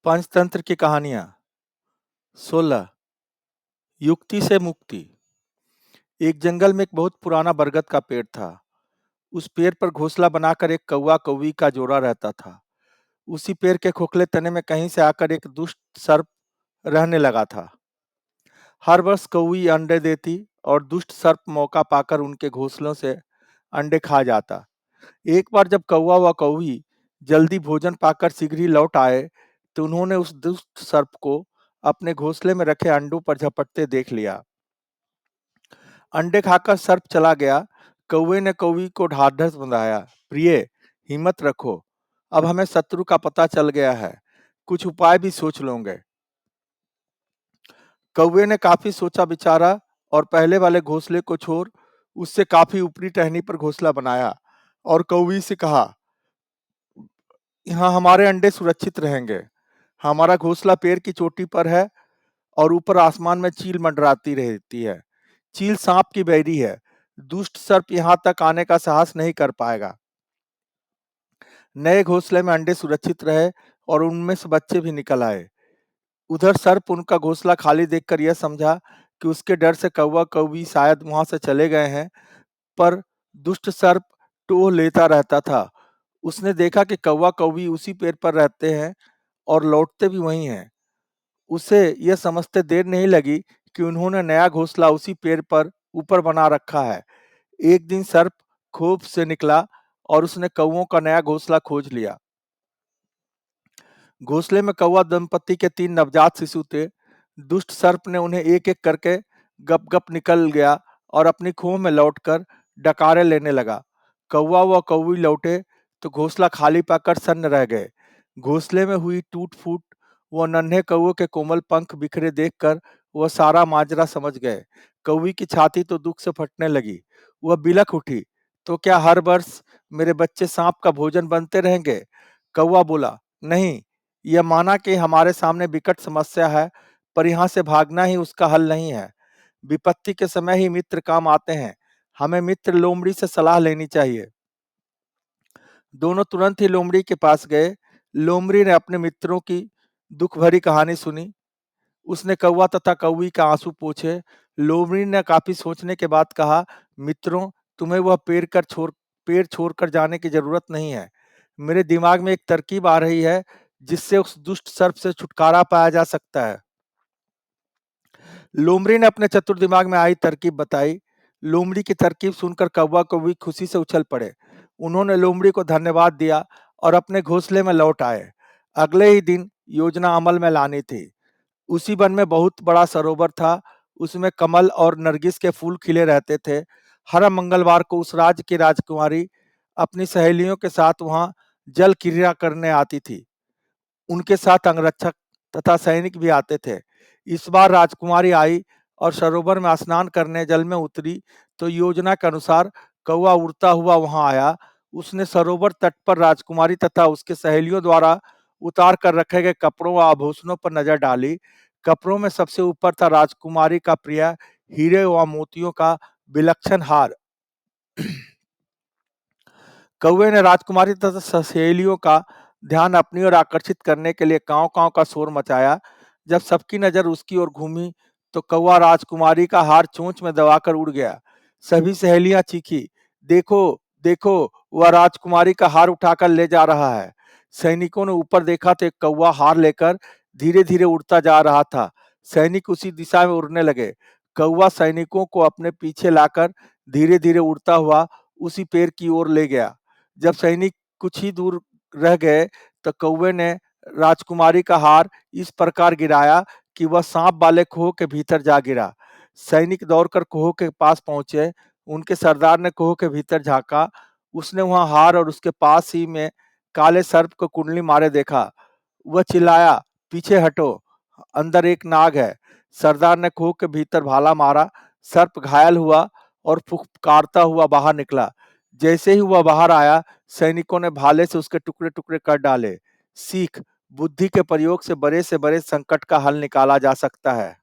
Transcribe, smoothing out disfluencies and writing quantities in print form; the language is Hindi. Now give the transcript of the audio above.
पंचतंत्र की कहानियां। 16 युक्ति से मुक्ति। एक जंगल में एक बहुत पुराना बरगद का पेड़ था। उस पेड़ पर घोंसला बनाकर एक कौवा कौवी का जोड़ा रहता था। उसी पेड़ के खोखले तने में कहीं से आकर एक दुष्ट सर्प रहने लगा था। हर वर्ष कौवी अंडे देती और दुष्ट सर्प मौका पाकर उनके घोंसलों से अंडे खा जाता। एक बार जब कौवा व कौवी जल्दी भोजन पाकर शीघ्र ही लौट आए, तो उन्होंने उस दुष्ट सर्प को अपने घोंसले में रखे अंडों पर झपटते देख लिया। अंडे खाकर सर्प चला गया। कौवे ने कौवी को ढाढ़स बंधाया, प्रिय, हिम्मत रखो, अब हमें शत्रु का पता चल गया है, कुछ उपाय भी सोच लोगे। कौवे ने काफी सोचा विचारा और पहले वाले घोंसले को छोड़ उससे काफी ऊपरी टहनी पर घोंसला बनाया और कौवी से कहा, यहाँ हमारे अंडे सुरक्षित रहेंगे। हमारा घोंसला पेड़ की चोटी पर है और ऊपर आसमान में चील मंडराती रहती है। चील सांप की बैरी है। दुष्ट सर्प यहाँ तक आने का साहस नहीं कर पाएगा। नए घोंसले में अंडे सुरक्षित रहे और उनमें से बच्चे भी निकल आए। उधर सर्प उनका घोंसला खाली देखकर यह समझा कि उसके डर से कौवा कौवी शायद वहां से चले गए हैं, पर दुष्ट सर्प टोह लेता रहता था। उसने देखा कि कौवा कौवी उसी पेड़ पर रहते हैं और लौटते भी वहीं हैं। उसे यह समझते देर नहीं लगी कि उन्होंने नया घोंसला उसी पेड़ पर ऊपर बना रखा है। एक दिन सर्प खोप से निकला और उसने कौवों का नया घोंसला खोज लिया। घोंसले में कौवा दंपत्ति के 3 नवजात शिशु थे। दुष्ट सर्प ने उन्हें एक एक करके गप गप निकल गया और अपनी खोह में लौटकर डकारे लेने लगा। कौवा व कौवी लौटे तो घोंसला खाली पाकर सन्न रह गए। घोंसले में हुई टूट फूट व नन्हे कौवे के कोमल पंख बिखरे देखकर वह सारा माजरा समझ गए। कौवी की छाती तो दुख से फटने लगी। वह बिलख उठी, तो क्या हर वर्ष मेरे बच्चे सांप का भोजन बनते रहेंगे? कौवा बोला, नहीं, यह माना कि हमारे सामने विकट समस्या है, पर यहाँ से भागना ही उसका हल नहीं है। विपत्ति के समय ही मित्र काम आते हैं। हमें मित्र लोमड़ी से सलाह लेनी चाहिए। दोनों तुरंत ही लोमड़ी के पास गए। लोमड़ी ने अपने मित्रों की दुख भरी कहानी सुनी। उसने कौवा तथा कौवी का आंसू पोंछे। लोमड़ी ने काफी सोचने के बाद कहा, मित्रों, तुम्हें वह पेड़ छोड़कर जाने की जरूरत नहीं है। मेरे दिमाग में एक तरकीब आ रही है जिससे उस दुष्ट सर्प से छुटकारा पाया जा सकता है। लोमड़ी ने अपने चतुर दिमाग में आई तरकीब बताई। लोमड़ी की तरकीब सुनकर कौवा कौवी खुशी से उछल पड़े। उन्होंने लोमड़ी को धन्यवाद दिया और अपने घोंसले में लौट आए। अगले ही दिन योजना अमल में लानी थी। उसी वन में बहुत बड़ा सरोवर था। उसमें कमल और नरगिस के फूल खिले रहते थे। हर मंगलवार को उस राज्य की राजकुमारी अपनी सहेलियों के साथ वहां जल क्रीड़ा करने आती थी। उनके साथ अंगरक्षक तथा सैनिक भी आते थे। इस बार राजकुमारी आई और सरोवर में स्नान करने जल में उतरी, तो योजना के अनुसार कौवा उड़ता हुआ वहां आया। उसने सरोवर तट पर राजकुमारी तथा उसके सहेलियों द्वारा उतार कर रखे गए कपड़ों व आभूषणों पर नजर डाली। कपड़ों में सबसे ऊपर था राजकुमारी का प्रिय हीरे व मोतियों का विलक्षण हार। कौवे ने राजकुमारी तथा सहेलियों का ध्यान अपनी ओर आकर्षित करने के लिए कांव कांव का शोर मचाया। जब सबकी नजर उसकी ओर घूमी, तो कौवा राजकुमारी का हार चोंच में दबाकर उड़ गया। सभी सहेलियां चीखी, देखो देखो, वह राजकुमारी का हार उठाकर ले जा रहा है। सैनिकों ने ऊपर देखा तो एक कौवा हार लेकर धीरे धीरे उड़ता जा रहा था। सैनिक उसी दिशा में उड़ने लगे। कौवा सैनिकों को अपने पीछे लाकर धीरे धीरे उड़ता हुआ उसी पेड़ की ओर ले गया। जब सैनिक कुछ ही दूर रह गए, तो कौवे ने राजकुमारी का हार इस प्रकार गिराया कि वह सांप वाले कुओं के भीतर जा गिरा। सैनिक दौड़कर कुओं के पास पहुंचे। उनके सरदार ने कुओं के भीतर झांका। उसने वहां हार और उसके पास ही में काले सर्प को कुंडली मारे देखा। वह चिल्लाया, पीछे हटो, अंदर एक नाग है। सरदार ने कुओं के भीतर भाला मारा। सर्प घायल हुआ और फुफकारता हुआ बाहर निकला। जैसे ही वह बाहर आया, सैनिकों ने भाले से उसके टुकड़े टुकड़े कर डाले। सीख, बुद्धि के प्रयोग से बड़े संकट का हल निकाला जा सकता है।